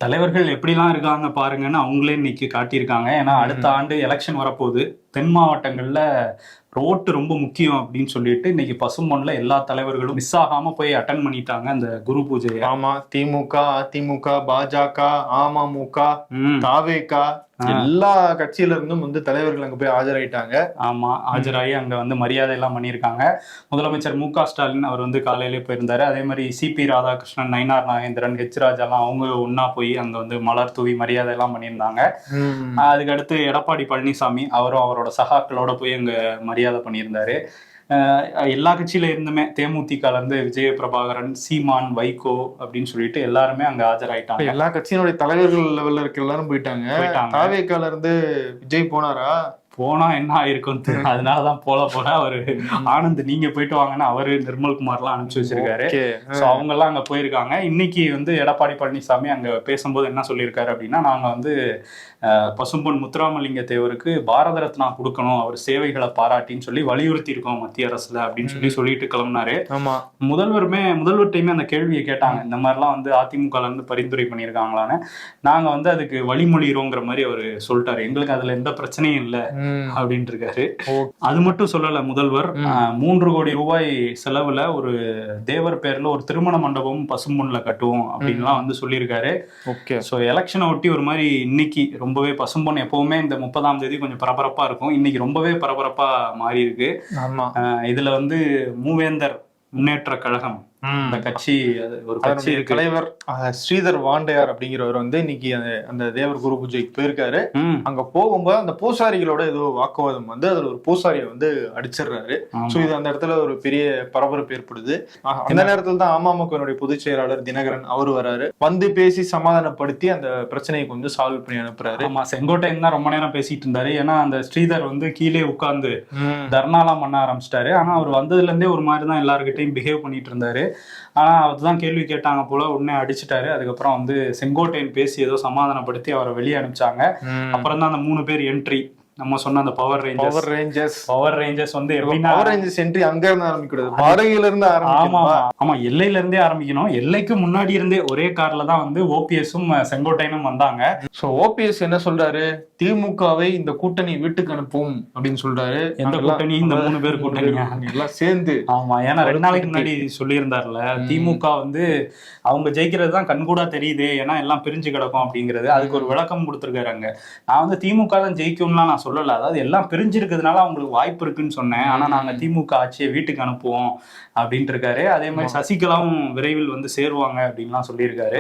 தலைவர்கள் எப்படிலாம் இருக்காங்க பாருங்கன்னு அவங்களே இன்னைக்கு காட்டியிருக்காங்க. ஏன்னா அடுத்த ஆண்டு எலெக்ஷன் வரப்போகுது. தென் மாவட்டங்கள்ல ரோட்டு ரொம்ப முக்கியம் அப்படின்னு சொல்லிட்டு இன்னைக்கு பசும்பொன்ல எல்லா தலைவர்களும் மிஸ் ஆகாம போய் அட்டன் பண்ணிட்டாங்க அந்த குரு பூஜையை. ஆமா, திமுக, அதிமுக, பாஜக, அமமுக, தாவேகா எல்லா கட்சியில இருந்தும் தலைவர்கள் அங்க போய் ஆஜராயிட்டாங்க. ஆமா, ஆஜராகி அங்க மரியாதை எல்லாம் பண்ணியிருக்காங்க. முதலமைச்சர் மு.க.ஸ்டாலின் அவர் காலையிலே போயிருந்தாரு. அதே மாதிரி சி.பி. ராதாகிருஷ்ணன், நயினார் நாகேந்திரன், ஹெச் ராஜாலாம் அவங்க ஒன்னா போய் அங்க மலர் தூவி மரியாதை எல்லாம் பண்ணியிருந்தாங்க. அதுக்கடுத்து எடப்பாடி பழனிசாமி அவரும் அவரோட சகாக்களோட போய் அங்க மரியாதை பண்ணியிருந்தாரு. எல்லா கட்சியில இருந்துமே தேமுதிகல இருந்து விஜய பிரபாகரன், சீமான், வைகோ அப்படின்னு சொல்லிட்டு எல்லாருமே அங்க ஆஜராயிட்டாங்க. எல்லா கட்சியினுடைய தலைவர்கள் லெவல்ல இருக்க எல்லாரும் போயிட்டாங்க. தாவேகால இருந்து விஜய் போனாரா? போனா என்ன ஆயிருக்கும், அதனாலதான் போல அவரு ஆனந்த் நீங்க போயிட்டு வாங்கன்னா அவரு நிர்மல்குமார் எல்லாம் அனுப்பிச்சு வச்சிருக்காரு. அவங்க எல்லாம் அங்க போயிருக்காங்க. இன்னைக்கு எடப்பாடி பழனிசாமி அங்க பேசும்போது என்ன சொல்லியிருக்காரு அப்படின்னா, நாங்க பசும்பொன் முத்துராமலிங்க தேவருக்கு பாரத ரத்னா கொடுக்கணும், அவர் சேவைகளை பாராட்டின்னு சொல்லி வலியுறுத்தி இருக்கோம் மத்திய அரசுல அப்படின்னு சொல்லிட்டு கிளம்பினாரு. முதல்வர்கிட்டயுமே அந்த கேள்வியை கேட்டாங்க, இந்த மாதிரிலாம் அதிமுக இருந்து பரிந்துரை பண்ணியிருக்காங்களான்னு. நாங்க அதுக்கு வழிமொழிகிறோங்கிற மாதிரி அவரு சொல்லிட்டாரு. எங்களுக்கு அதுல எந்த பிரச்சனையும் இல்லை அப்படின்னு இருக்காரு. அது மட்டும் சொல்லல முதல்வர், 3 கோடி ரூபாய் செலவுல ஒரு தேவர் பேர்ல ஒரு திருமண மண்டபம் பசும்பொன்ல கட்டுவோம் அப்படின்லாம் சொல்லியிருக்காரு. எலெக்ஷனை ஒட்டி ஒரு மாதிரி இன்னைக்கு ரொம்பவே பசும்பொன் எப்பவுமே இந்த 30ஆம் தேதி கொஞ்சம் பரபரப்பா இருக்கும். இன்னைக்கு ரொம்பவே பரபரப்பா மாறி இருக்கு. இதுல மூவேந்தர் முன்னேற்ற கழகம் இந்த கட்சி, ஒரு கட்சி தலைவர் ஸ்ரீதர் வாண்டையார் அப்படிங்கிறவர் இன்னைக்கு அந்த தேவர் குரு பூஜைக்கு போயிருக்காரு. அங்க போகும்போது அந்த பூசாரிகளோட ஏதோ வாக்குவாதம் அதுல ஒரு பூசாரியை அடிச்சிடுறாரு. சோ இது அந்த இடத்துல ஒரு பெரிய பரபரப்பு ஏற்படுது. இந்த நேரத்துல தான் அமமுகனுடைய பொதுச் செயலாளர் தினகரன் அவரு வராரு. பேசி சமாதானப்படுத்தி அந்த பிரச்சனையை கொஞ்சம் சால்வ் பண்ணி அனுப்புறாரு. ஆமா, செங்கோட்டையன் தான் ரொம்ப நேரம் பேசிட்டு இருந்தாரு. ஏன்னா அந்த ஸ்ரீதர் கீழே உட்கார்ந்து தர்ணாலாம் பண்ண ஆரம்பிச்சிட்டாரு. ஆனா அவர் வந்ததுல இருந்தே ஒரு மாதிரிதான் எல்லாருக்கிட்டையும் பிஹேவ் பண்ணிட்டு இருந்தாரு. ஆனா அதுதான் கேள்வி கேட்டாங்க போல, உடனே அடிச்சுட்டாரு. அதுக்கப்புறம் செங்கோட்டையன் பேசி ஏதோ சமாதானப்படுத்தி அவரை வெளியே அனுப்பிச்சாங்க. அப்புறம் தான் அந்த 3 பேர் என்ட்ரி, நம்ம சொன்ன அந்த பவர் ரேஞ்சர்ஸ் என்ட்ரி அங்க இருந்து ஆரம்பிக்கூடாது, பாறையில இருந்து ஆரம்பிக்கணும். ஆமா, எல்லையில இருந்தே ஆரம்பிக்கணும். எல்லைக்கு முன்னாடி இருந்தே ஒரே கார்ல தான் ஓபிஎஸும் செங்கோட்டையனும் வந்தாங்க. சோ ஓபிஎஸ் என்ன சொல்றாரு, திமுகவை இந்த கூட்டணி வீட்டுக்கு அனுப்பும் அப்படின்னு சொல்றாரு. எந்த கூட்டணி? இந்த 3 பேர் கூட்டணி எல்லாம் சேர்ந்து. ஆமா, ஏன்னா 2 நாளைக்கு முன்னாடி சொல்லியிருந்தாருல, திமுக அவங்க ஜெயிக்கிறது தான் கண்கூடா தெரியுது, ஏன்னா எல்லாம் பிரிஞ்சு கிடக்கும் அப்படிங்கிறது. அதுக்கு ஒரு விளக்கம் கொடுத்திருக்காரு. அங்க நான் திமுக தான் ஜெயிக்கும்லாம் நான் சொல்லல, அதாவது எல்லாம் பிரிஞ்சிருக்கிறதுனால அவங்களுக்கு வாய்ப்பு இருக்குன்னு சொன்னேன். ஆனா நாங்க திமுக ஆட்சியை வீட்டுக்கு அனுப்புவோம் அப்படின்ட்டு இருக்காரு. அதே மாதிரி சசிகலாவும் விரைவில் சேருவாங்க அப்படின்லாம் சொல்லியிருக்காரு.